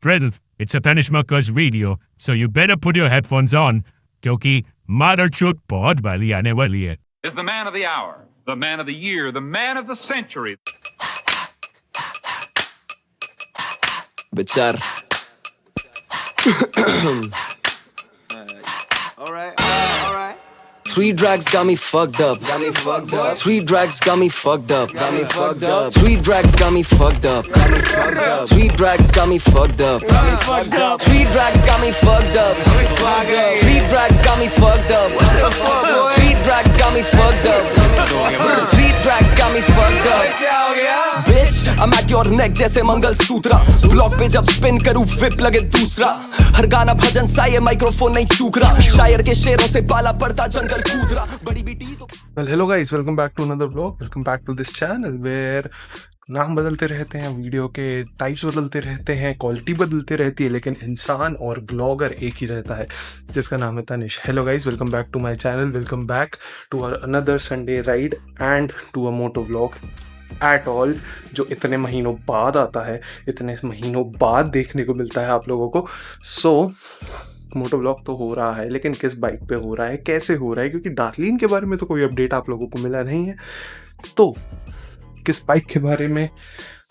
Friend, it's a Tanish Muckers radio, so you better put your headphones on, क्योंकि मादर चोट बहुत बारी आने वाली है. Is the man of the hour, the man of the year, the man of the century. Bichar. All right. 3 drags got me fucked up. 3 drags got me fucked up. 3 drags got me fucked up. 3 drags got me fucked up. 3 drags got me fucked up. 3 drags got me fucked up. 3 drags got me fucked up. 3 drags got me fucked up. Bitch, I'm at your neck जैसे mangalsutra. Block पे जब spin करूँ whip लगे दूसरा. हर गाना भजन सा ये microphone नहीं चूक रहा. शायर के शेरों से पाला पड़ता जंगल कूद रहा. बड़ी बेटी तो Well, hello guys, welcome back to another vlog. Welcome back to this channel where नाम बदलते रहते हैं, वीडियो के टाइप्स बदलते रहते हैं, क्वालिटी बदलती रहती है, लेकिन इंसान और ब्लॉगर एक ही रहता है जिसका नाम है Tanish. Hello guys, welcome back to my channel. Welcome back to another Sunday ride and to a moto vlog at all, जो इतने महीनों बाद आता है, इतने महीनों बाद देखने को मिलता है आप लोगों को. सो मोटो व्लॉग तो हो रहा है, लेकिन किस बाइक पे हो रहा है, कैसे हो रहा है, क्योंकि डार्लिन के बारे में तो कोई अपडेट आप लोगों को मिला नहीं है. तो किस बाइक के बारे में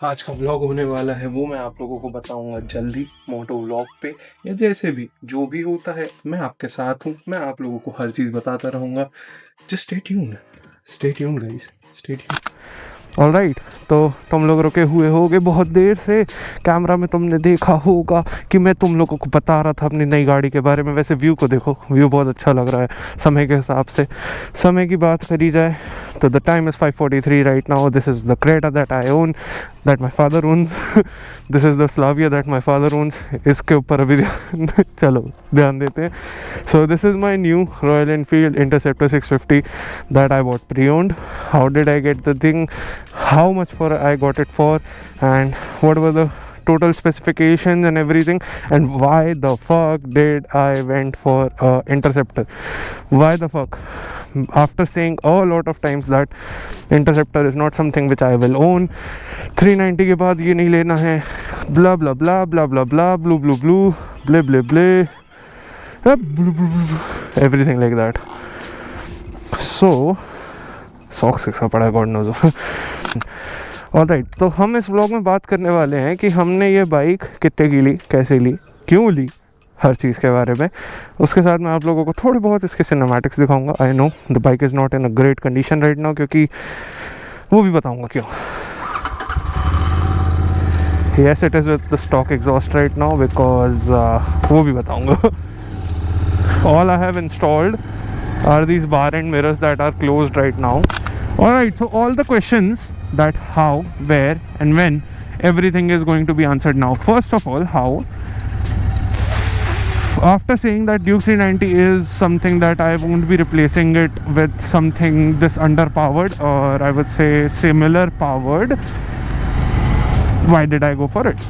आज का व्लॉग होने वाला है वो मैं आप लोगों को बताऊंगा जल्दी मोटो व्लॉग पे, या जैसे भी जो भी होता है मैं आपके साथ हूँ. मैं आप लोगों को हर चीज़ बताता रहूँगा. Just stay tuned guys, stay tuned. Alright, तो तुम लोग रुके हुए होगे बहुत देर से. कैमरा में तुमने देखा होगा कि मैं तुम लोगों को बता रहा था अपनी नई गाड़ी के बारे में. वैसे व्यू को देखो, व्यू बहुत अच्छा लग रहा है समय के हिसाब से. समय की बात करी जाए तो the time is 5:43 right now. This is the Creta that I own, that my father owns. This is the Slavia that my father owns. इसके ऊपर अभी चलो ध्यान देते हैं. So this is my new Royal Enfield Interceptor 650 that I bought pre owned. How did I get the thing, how much for I got it for, and what were the total specifications and everything, and why the fuck did I went for Interceptor. Why the fuck, after saying a lot of times that Interceptor is not something which I will own, 390 के बाद ये नहीं लेना है, blah blah blah blah blah blah, blue blue blue, blah blah blah, everything like that. So socks किसका पड़ा God nose. Alright, तो हम इस व्लॉग में बात करने वाले हैं कि हमने ये बाइक कितने की ली, कैसे ली, क्यों ली, हर चीज़ के बारे में. उसके साथ मैं आप लोगों को थोड़े बहुत इसके सिनेमैटिक्स दिखाऊंगा. I know the bike is not in a great condition right now, क्योंकि वो भी बताऊंगा क्यों. Yes, it is with the stock exhaust right now because वो भी बताऊंगा. All I have installed are these bar end mirrors that are closed right now. Alright, so all the questions that how, where and when, everything is going to be answered now. First of all, how, after saying that Duke 390 is something that I won't be replacing it with something this underpowered, or I would say similar powered, why did I go for it?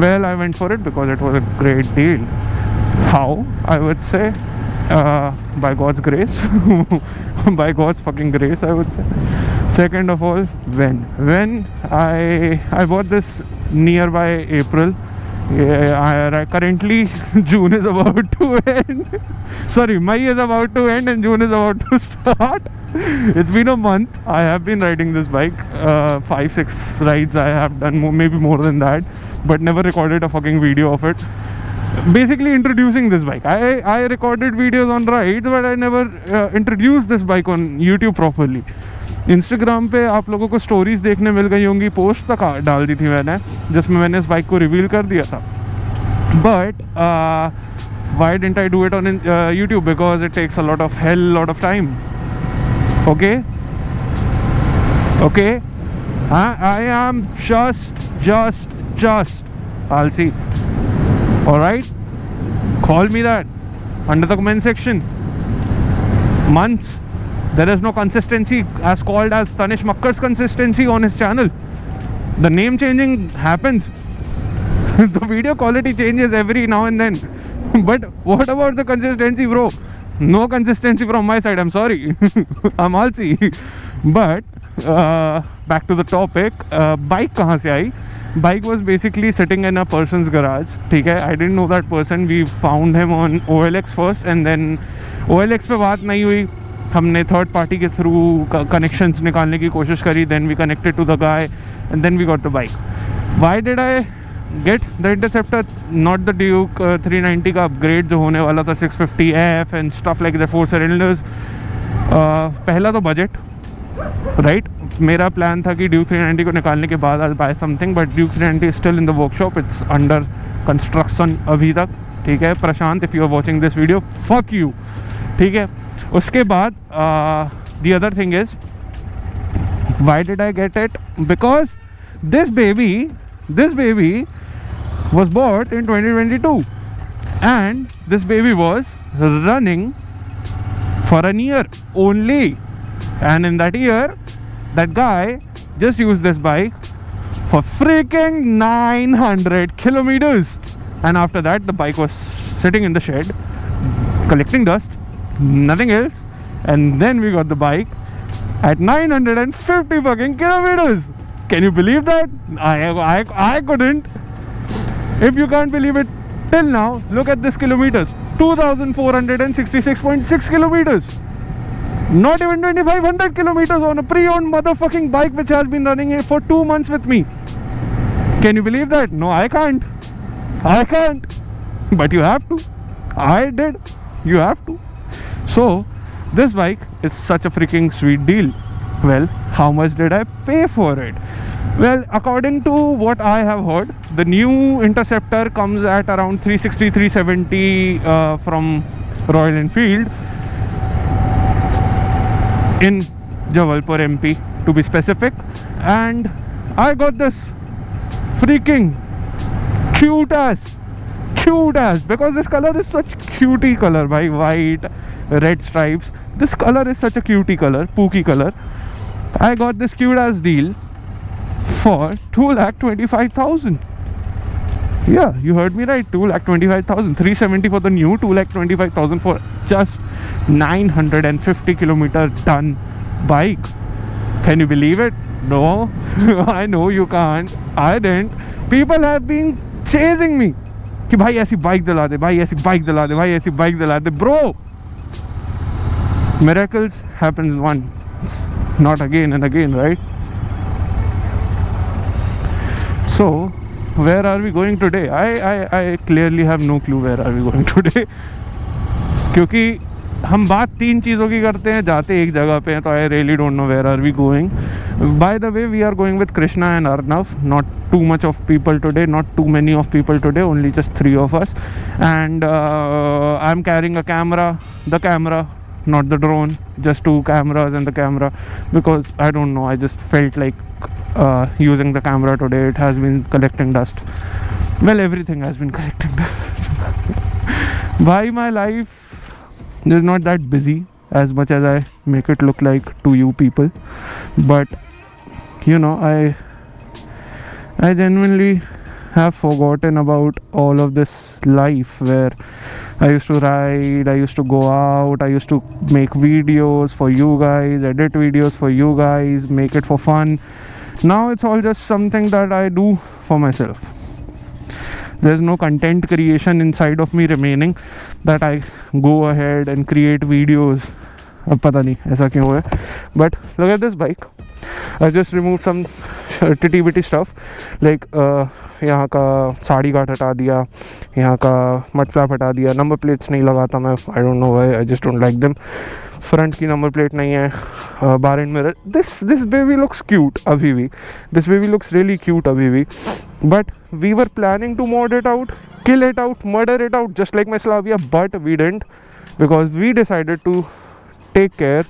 Well, I went for it because it was a great deal. How, I would say by God's grace. By God's fucking grace, I would say. Second of all, when I bought this nearby April. Currently June is about to end. Sorry, May is about to end and June is about to start. It's been a month. I have been riding this bike. 5-6 rides I have done, maybe more than that, but never recorded a fucking video of it. Basically introducing this bike. I recorded videos on rides, but I never introduced this bike on YouTube properly. Instagram पे आप लोगों को stories देखने मिल गई होंगी, post तक डाल दी थी मैंने, जिसमें मैंने इस बाइक को रिवील कर दिया था. But why didn't I do it on YouTube? Because it takes a lot of time. Okay, I am just I'll see. Alright, call me that under the comment section. Months, there is no consistency as called as Tanish Muckers consistency on his channel. The name changing happens. The video quality changes every now and then. But what about the consistency, bro? No consistency from my side, I'm sorry. I'm all see. But back to the topic. Bike कहाँ से आई? Bike was basically sitting in a person's garage. ठीक है, I didn't know that person. We found him on OLX first, and then OLX पे बात नहीं हुई. हमने third party के थ्रू कनेक्शंस निकालने की कोशिश करी. Then we connected to the guy, and then we got the bike. Why did I get the Interceptor? Not the Duke 390 का upgrade जो होने वाला था 650F and stuff like that, 4 cylinders. पहला तो बजट, राइट. मेरा प्लान था कि ड्यूक 390 को निकालने के बाद I will buy something, but Duke 390 is still in the workshop. It's under construction अभी तक. ठीक है Prashant, if you are watching this video, fuck you. ठीक है. उसके बाद the other thing is, why did I get it? Because this baby was bought in 2022 and this baby was running for a year only, and in that year that guy just used this bike for freaking 900 kilometers, and after that the bike was sitting in the shed collecting dust, nothing else. And then we got the bike at 950 fucking kilometers. Can you believe that? I couldn't. If you can't believe it till now, look at this kilometers. 2466.6 kilometers. Not even 2500 kilometers on a pre-owned motherfucking bike which has been running for 2 months with me. Can you believe that? No, I can't. But you have to. I did. You have to. So this bike is such a freaking sweet deal. Well, how much did I pay for it? Well, according to what I have heard, the new Interceptor comes at around 360, 370 from Royal Enfield in Jabalpur, MP, to be specific. And I got this freaking cute ass, because this color is such cutie color, by white, red stripes. This color is such a cutie color, pooky color. I got this cute ass deal for 2,25,000. Yeah, you heard me right, 2,25,000. 370 for the new, 2,25,000 for just 950 kilometer done bike. Can you believe it? No. I know you can't. I didn't. People have been chasing me कि भाई ऐसी bike दिला दे, भाई ऐसी bike दिला दे, भाई ऐसी bike दिला दे. Bro, miracles happens once, not again and again, right? So where are we going today? I clearly have no clue where are we going today. क्योंकि हम बात 3 चीज़ों की करते हैं, जाते एक जगह पे हैं, तो I really don't know where are we going. By the way, we are going with Krishna and Arnav. Not too much of people today, not too many of people today, only just 3 of us. And I'm carrying a camera, the camera, not the drone, just 2 cameras and the camera, because I don't know, I just felt like using the camera today. It has been collecting dust. Well, everything has been collecting dust. Why my life is not that busy as much as I make it look like to you people, but you know, I genuinely have forgotten about all of this life where I used to ride, I used to go out, I used to make videos for you guys, edit videos for you guys, make it for fun. Now it's all just something that I do for myself. There's no content creation inside of me remaining that I go ahead and create videos. अब पता नहीं ऐसा क्यों है, but look at this bike. I just removed some titty-bitty stuff, like यहाँ का sari guard हटा दिया, यहाँ का मड फ्लैप हटा दिया, नंबर प्लेट्स नहीं लगाता मैं, I don't know why, I just don't like them. Front की नंबर प्लेट नहीं है, bar end mirror. This baby looks cute अभी भी, this baby looks really cute अभी भी, but we were planning to mod it out, kill it out, murder it out, just like my Slavia, but we didn't, because we decided to take care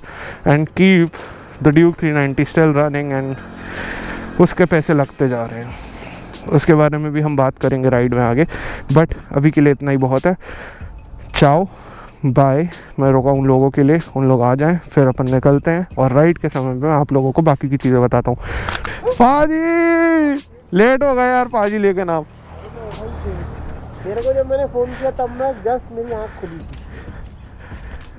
and keep the Duke 390 still running, and उसके पैसे लगते जा रहे हैं. उसके बारे में भी हम बात करेंगे राइड में आगे, बट अभी के लिए इतना ही बहुत है. चाओ, बाय. मैं रुका उन लोगों के लिए, उन लोग आ जाएं, फिर अपन निकलते हैं, और राइड के समय में आप लोगों को बाकी की चीज़ें बताता हूँ. पाजी लेट हो गया यार, पाजी लेके ना. मेरे को जब मैंने फ़ोन किया तब मैं जस्ट मेरी आँख खुली थी.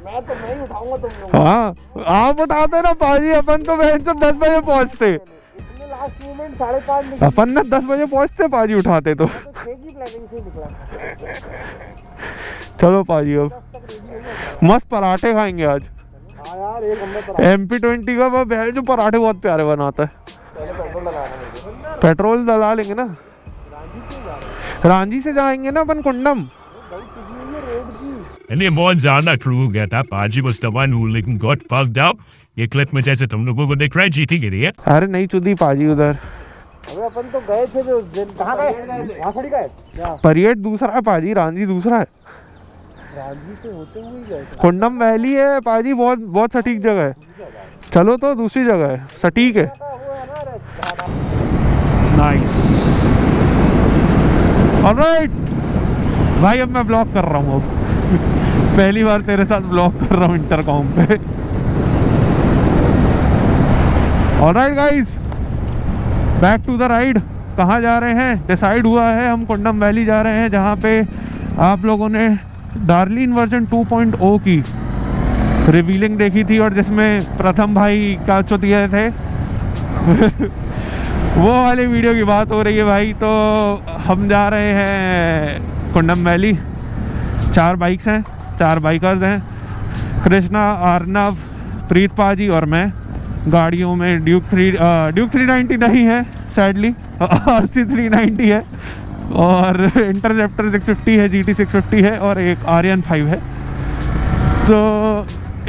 मैं तो नहीं उठाऊंगा तुम लोग. हाँ आप उठाते ना पाजी, अपन तो 10 बजे पहुँचते. लास्ट मोमेंट 5:30 निकला, अपन ना 10 बजे पहुंचते पाजी उठाते तो। 6 की प्लानिंग से निकला। चलो पाजी अब 10 तक रेडी हो गया। मस्त पराठे खाएंगे आज। हाँ यार, एक हमने पर MP20 का वो भैया जो पराठे बहुत प्यारे बनाता है। पहले पेट्रोल लगाना मुझे। पेट्रोल डला लेंगे ना, रांची से जाएंगे ना अपन कुंडम। रोड की And the बहुत ज्यादा ट्रू हो गया था. पाजी was the one who like got fucked up. ये क्लिप में जैसे तुम लोगों को देख रहा है जीती गिरी है. अरे नहीं चुदी पाजी उधर। अबे अपन तो गए थे उस दिन। कहाँ गए? वहाँ खड़ी गए क्या? परियट दूसरा है पाजी, रांची दूसरा है। रांची से होते हुए ही गए थे। कुंडम वैली है पाजी, बहुत बहुत सटीक जगह है। चलो तो दूसरी जगह है, सटीक है। वो है ना रे, नाइस। ऑलराइट भाई, अब मैं ब्लॉग कर रहा हूँ। अब पहली बार तेरे साथ ब्लॉग कर रहा हूँ इंटरकॉम पे। Alright guys, back to the ride. कहाँ जा रहे हैं डिसाइड हुआ है, हम कुंडम वैली जा रहे हैं, जहाँ पे आप लोगों ने डार्लिन वर्जन 2.0 की रिवीलिंग देखी थी और जिसमें प्रथम भाई का चुतिए थे। वो वाली वीडियो की बात हो रही है भाई। तो हम जा रहे हैं कुंडम वैली। 4 बाइक्स हैं, 4 बाइकर्स हैं, कृष्णा, अर्नव, प्रीत पाजी और मैं। गाड़ियों में ड्यूक 390 नहीं है सैडली, RC 390 है और इंटरसेप्टर 650 है, GT 650 है और एक आर्यन 5 है। तो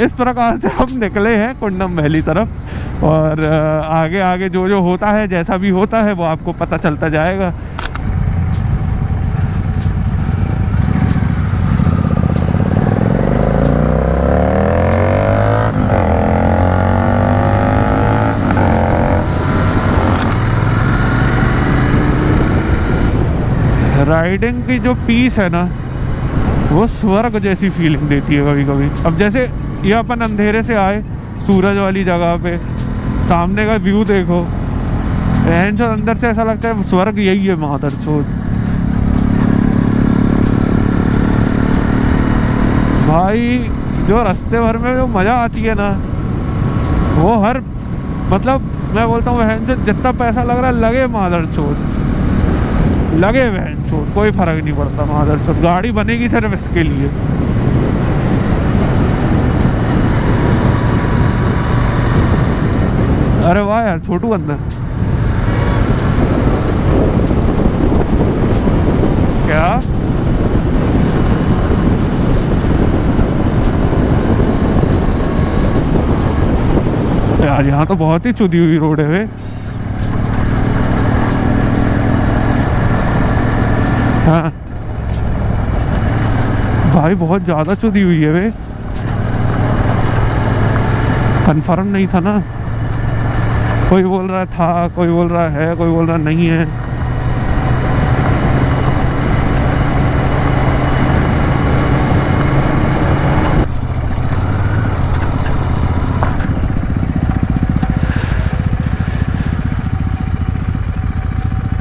इस प्रकार से हम निकले हैं कुंडम वैली तरफ और आगे आगे जो जो होता है, जैसा भी होता है, वो आपको पता चलता जाएगा। राइडिंग की जो पीस है ना, वो स्वर्ग जैसी फीलिंग देती है कभी कभी। अब जैसे ये अपन अंधेरे से आए सूरज वाली जगह पे, सामने का व्यू देखो, जो अंदर से ऐसा लगता है स्वर्ग यही है मादर चोद। भाई जो रास्ते भर में जो मज़ा आती है ना, वो हर मतलब मैं बोलता हूँ जो जितना पैसा लग रहा है लगे मादर चोद, लगे बहन चोद, कोई फर्क नहीं पड़ता मादर चोद। गाड़ी बनेगी सिर्फ इसके लिए। अरे वाह यार, छोटू अंदर क्या यार, यहाँ तो बहुत ही चुदी हुई रोड है वे। हाँ भाई, बहुत ज़्यादा चुदी हुई है वे। कंफर्म नहीं था ना, कोई बोल रहा था, कोई बोल रहा है, कोई बोल रहा नहीं है।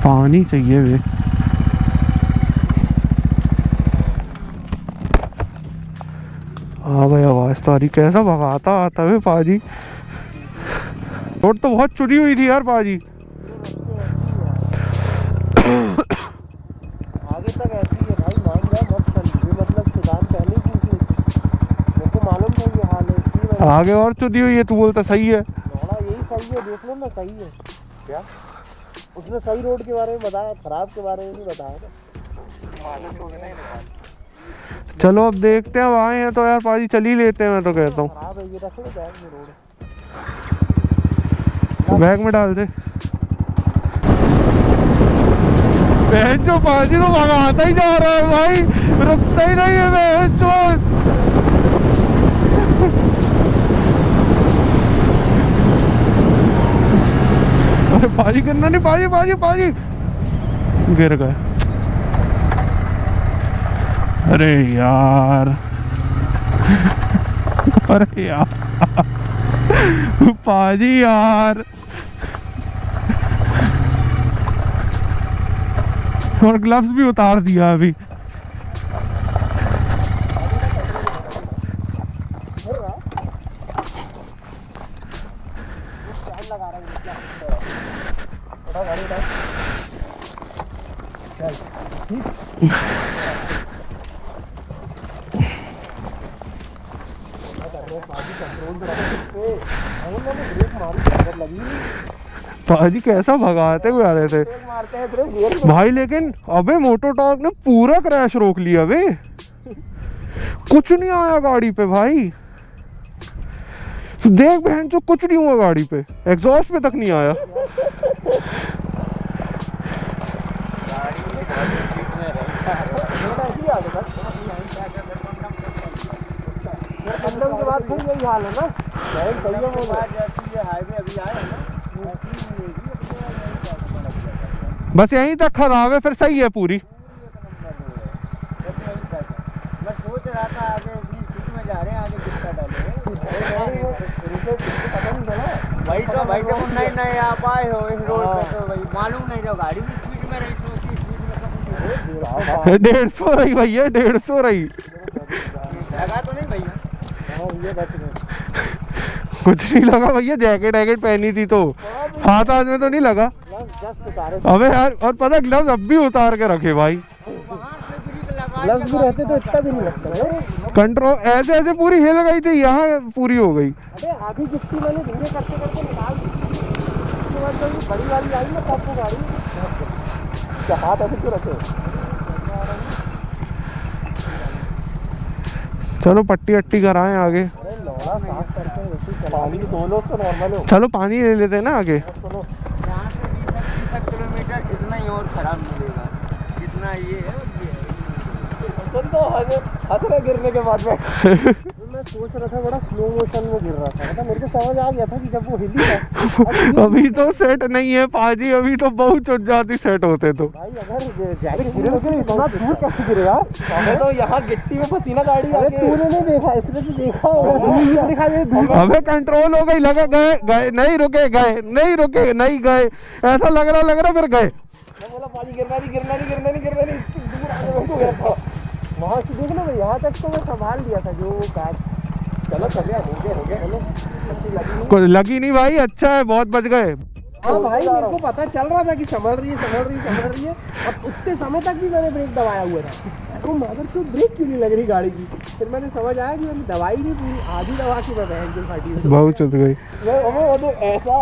पानी चाहिए वे। आ गया आवाज तारी, कैसा भगाता आता है पाजी। रोड तो बहुत चुरी हुई थी यार पाजी। आगे तक ऐसी है भाई, मान गया मत चल। मतलब सुधार पहले ही पूछ ली, मेरे को मालूम था ये हाल है, इसलिए आगे और चुदी हुई है, तू बोलता सही है। लौड़ा यही सही है, देख लो ना, सही है क्या? उसने सही रोड के बारे में बताया, खराब के बारे में नहीं बताया ना। चलो अब देखते हैं, अब आए हैं तो यार पाजी चल ही लेते हैं। मैं तो कहता हूँ खराब है, ये रख लो बैग में रोड। बैग में डाल दे। बहन जो पाजी तो भगाता ही जा रहा है भाई, रुकता ही नहीं है बहन चोद। अरे पाजी करना नहीं, पाजी पाजी पाजी गिर गए। अरे यार, अरे यार पाजी यार, और ग्लव्स भी उतार दिया अभी। पाजी कैसा भगाते हुए आ रहे थे भाई, लेकिन अबे मोटो टॉर्क ने पूरा क्रैश रोक लिया बे, कुछ नहीं आया गाड़ी पे भाई। देख बहन जो कुछ नहीं हुआ गाड़ी पे, एग्जॉस्ट पे तक नहीं आया। के बाद फिर यही हाल है ना, हाईवे अभी आए ना, बस यहीं तक खराब है, फिर सही है पूरी। मैं सोच रहा था आगे में जा रहे हैं, आगे कितना डाले भाई तो नहीं आप आए हो इस रोड पे, तो भाई मालूम नहीं रहा, गाड़ी भी स्पीड में रही, तो उसी स्पीड में 150 रही भैया, 150 रही, लगा तो नहीं भैया? ये बच गए, कुछ नहीं लगा भैया, जैकेट वैकेट पहनी थी तो हाथ में तो नहीं लगा। अबे यार, और पता ग्लव्स अब भी उतार के रखे भाई, ग्लव्स भी रहते तो इतना भी नहीं लगता है। कंट्रोल ऐसे ऐसे पूरी हिल गई थी, यहाँ पूरी हो गई। अबे आधी गिफ्टी मैंने धीरे करते करते निकाल दी, उसके बाद जब बड़ी वाली आई ना तब वो गाड़ी क्या हाथ ऐसे क्यों रखे? चलो पट्टी अट्टी कराएं आगे। अरे लौड़ा साफ करते हैं, वैसे पानी दो लोग तो नॉर्मल हो। चलो पानी ले लेते हैं ना आगे। सुनो, यहाँ से 20-30 किलोमीटर इतना ही और खराब मिलेगा, जितना ये है तो हंस रहा गिरने के बाद में। मैं सोच रहा था बड़ा स्लो मोशन में गिर रहा था, मतलब मेरे को समझ आ गया था कि जब वो हिली था अभी तो सेट नहीं है पाजी, अभी तो बहुत चुट जाती सेट होते तो। भाई अगर जैकेट गिरे तो इतना दूर कैसे गिरेगा? हमें तो यहाँ गिट्टी में पसीना गाड़ी आ गई। तूने नहीं देखा, इसने तो देखा होगा। अबे कंट्रोल हो गई, लगा गए गए नहीं रुके, गए नहीं रुके नहीं गए, ऐसा लग रहा फिर गए। मैं बोला पानी गिरना नहीं, दूर आ गया था। वहाँ से देखना भाई, यहाँ तक तो मैं संभाल लिया था जो काट। चलो चलिए, हो गया चलो, कोई लगी नहीं भाई, अच्छा है बहुत बच गए। हाँ भाई, मेरे को पता चल रहा था कि संभल रही है। अब उतने समय तक भी मैंने ब्रेक दबाया हुआ था, तो मगर क्यों ब्रेक क्यों नहीं लग रही गाड़ी की? फिर मैंने समझ आया कि मैंने दवाई नहीं पूरी, आधी दवा के मैं बहन जो फाटी बहुत चुट गई। वो तो ऐसा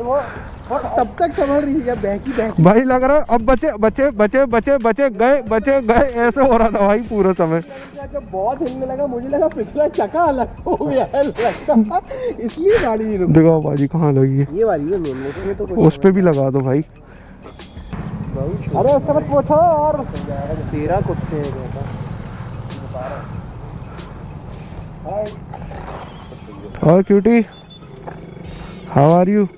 वो और तब तक संभल रही थी जब बहकी भाई लग रहा है अब बचे गए ऐसे हो रहा था भाई पूरा समय। जब बहुत हिलने लगा, मुझे लगा पिछला चक्का अलग हो गया है लगता, इसलिए गाड़ी नहीं रुकी। देखो बाजी कहाँ लगी है, ये वाली है मेन मोटर में, तो उस पे भी लगा दो भाई। अरे उसका मत पूछो, और तेरा कुत्ते और क्यूटी, हाउ आर यू?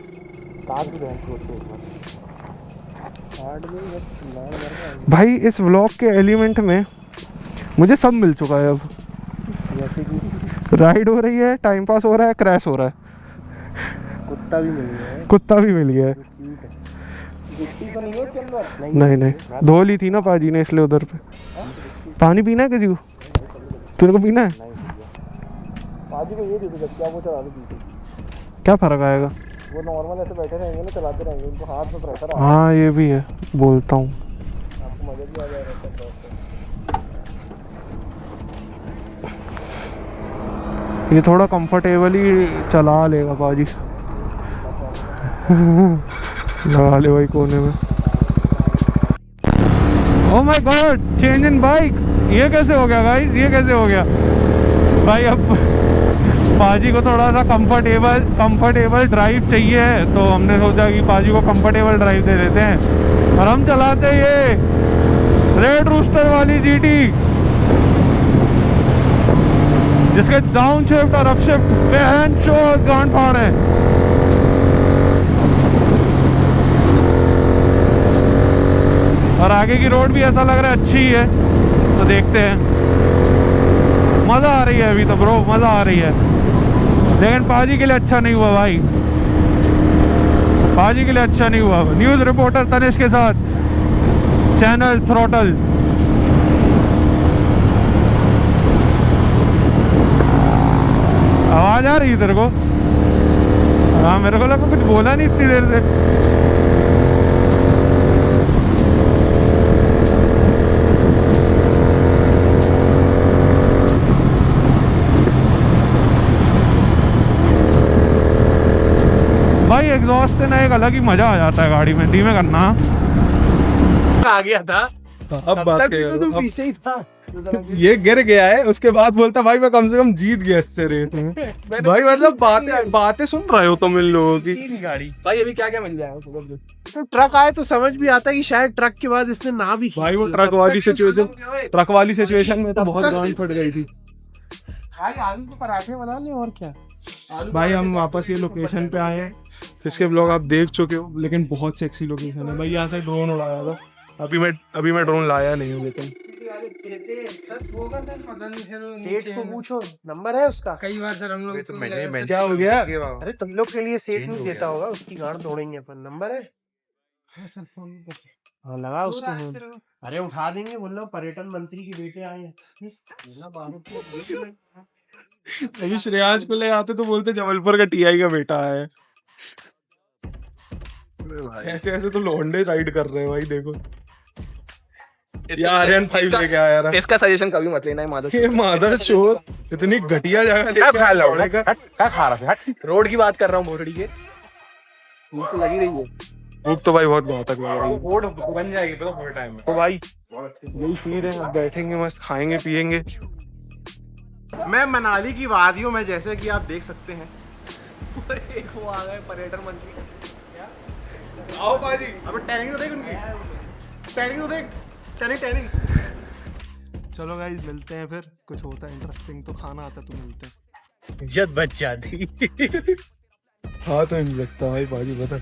भाई इस व्लॉग के एलिमेंट में मुझे सब मिल चुका है अब, जैसे कि राइड हो रही है, टाइम पास हो रहा है, क्रैश हो रहा है, कुत्ता भी मिल गया है। है गिट्टी तो नहीं है उसके अंदर? नहीं धो ली थी ना पाजी ने, इसलिए उधर पे। पानी पीना है किसी को? तेरे को पीना है? पाजी को ये दे दो, जब क्या वो चला दो, क्या फर्क आएगा? वो नॉर्मल ऐसे बैठे रहेंगे ना, चलाते रहेंगे, उनको हाथ में प्रेशर आएगा। हाँ ये भी है, बोलता हूँ। आपको मजा भी आ जाएगा। ये थोड़ा कंफर्टेबल ही चला लेगा पाजी। लगा ले भाई कोने में। Oh my God, change in bike, ये कैसे हो गया गाइस? ये कैसे हो गया भाई? अब पाजी को थोड़ा सा कंफर्टेबल ड्राइव चाहिए है, तो हमने सोचा कि पाजी को कंफर्टेबल ड्राइव दे देते हैं, और हम चलाते ये रेड रूस्टर वाली जीटी, जिसके डाउन शिफ्ट और अप शिफ्ट बहन चोद गांड फाड़ है। और आगे की रोड भी ऐसा लग रहा है अच्छी है, तो देखते हैं। मज़ा आ रही है अभी तो ब्रो, मज़ा आ रही है, लेकिन पाजी के लिए अच्छा नहीं हुआ भाई, पाजी के लिए अच्छा नहीं हुआ। न्यूज़ रिपोर्टर तनिष के साथ चैनल थ्रॉटल। आवाज़ आ रही है तेरे को? हाँ मेरे को लगा कुछ बोला नहीं इतनी देर से। एग्जॉस्ट से ना एक अलग ही मजा आ जाता है गाड़ी में। धीमे करना। आ गया था अब बात तब भी तो तुम करो। पीछे ही था। ये गिर गया है, उसके बाद बोलता भाई मैं कम से कम जीत गया इससे रेस में। भाई मतलब बातें सुन रहे हो तुम इन लोगों की। गाड़ी भाई अभी क्या क्या मिल जाएगा? तो ट्रक आए तो समझ भी आता है कि शायद ट्रक के बाद इसने ना भी की। भाई वो ट्रक वाली सिचुएशन में तो बहुत गांड फट गई थी। भाई आलू के पराठे बना ले और क्या। भाई हम वापस ये लोकेशन पे आए हैं, इसके ब्लॉग आप देख चुके हो, लेकिन बहुत सेक्सी लोकेशन है भाई। यहाँ से ड्रोन उड़ाया था, अभी मैं ड्रोन लाया नहीं हूँ, लेकिन सेठ को पूछो, नंबर है उसका। कई बार सर हम लोग तो क्या हो गया? अरे तुम लोग के लिए सेठ नहीं देता होगा, उसकी गाड़ तोड़ेंगे अपन। नंबर है हाँ लगा उसको फोन। अरे उठा देंगे, बोल लो पर्यटन मंत्री के बेटे आए हैं। श्रेयांश को ले आते तो बोलते जबलपुर का टीआई का बेटा है। ऐसे ऐसे तो लोंडे राइड कर रहे हैं भाई। देखो ये आर्यन 5 लेके आया रहा। इसका सजेशन कभी मत लेना है माधव। ये मादर चोर इतनी घटिया जगह लेके खा आया का। क्या खा रहा है? रोड की बात कर रहा हूँ, भोसड़ी के। भूख तो लगी रही है। भूख तो भाई बहुत घातक लग रही है। रोड बन जाएगी पता थोड़े टाइम में। तो भाई यही सीन है, अब बैठेंगे मस्त, खाएंगे पिएंगे। मैं मनाली की वादियों में, जैसे कि आप देख सकते हैं, एक वो आ गए पर्यटन मंत्री। आओ बाजी। अब टैनिंग तो देख उनकी, टैनिंग तो देख, टैनिंग। चलो गाइस मिलते हैं फिर, कुछ होता है इंटरेस्टिंग तो खाना आता तो मिलते हैं। इज्जत बच जाती। हाँ तो नहीं लगता भाई बाजी बता।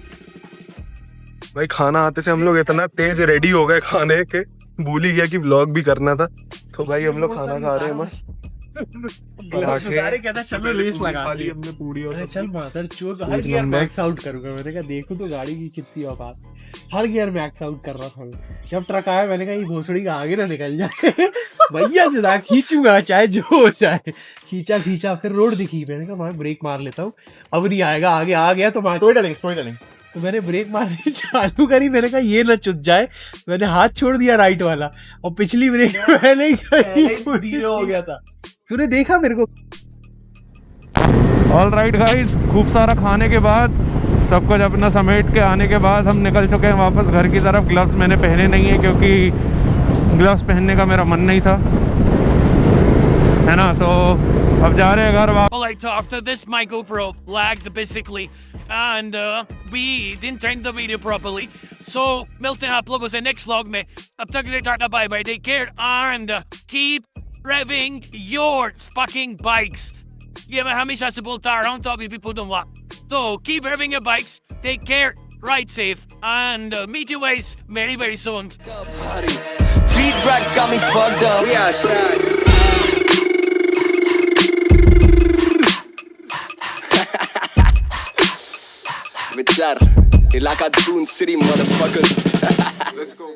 भाई खाना आते से हम लोग इतना तेज रेडी हो गए खाने के, भूल ही गया कि व्लॉग भी करना था। तो भाई हम लोग खाना खा रहे हैं मस्त। कहता चलो रेस लगा ली हमने पूरी और चल मादर चोद, हर गियर मैक्स आउट करूंगा। मैंने कहा देखो तो गाड़ी की कितनी औकात, हर गियर मैक्स आउट कर रहा था। जब ट्रक आया मैंने कहा ये भोसड़ी का आगे ना निकल जाए। भैया जुदा खींचूंगा चाहे जो हो जाए। खींचा फिर रोड दिखी, मैंने कहा मैं ब्रेक मार लेता हूँ, अब नहीं आएगा। आगे आ गया तो टोटल तो मैंने ब्रेक मारनी चालू करी। मैंने कहा ये ना चुत जाए, मैंने हाथ छोड़ दिया राइट वाला, और पिछली ब्रेक मैंने धीरे हो गया था। तूने देखा मेरे को। ऑल राइट गाइज, खूब सारा खाने के बाद, सब कुछ अपना समेट के आने के बाद हम निकल चुके हैं वापस घर की तरफ। ग्लव्स मैंने पहने नहीं है क्योंकि ग्लव्स पहनने का मेरा मन नहीं था, है ना। तो अब जा रहे हैं घर वापस। Alright, so after this, my GoPro lagged basically, and we didn't train the video properly. So मिलते हैं आप लोगों से next vlog में। अब तक के लिए tata bye bye, take care and keep revving your fucking bikes. ये मैं हमेशा से बोलता रहा हूँ तो अभी भी बोलूँगा। So keep revving your bikes, take care, ride safe, and meet you guys very very soon. 3 drags got me fucked up. We outside. Richard, Ilaka Dune City, motherfuckers. Let's go.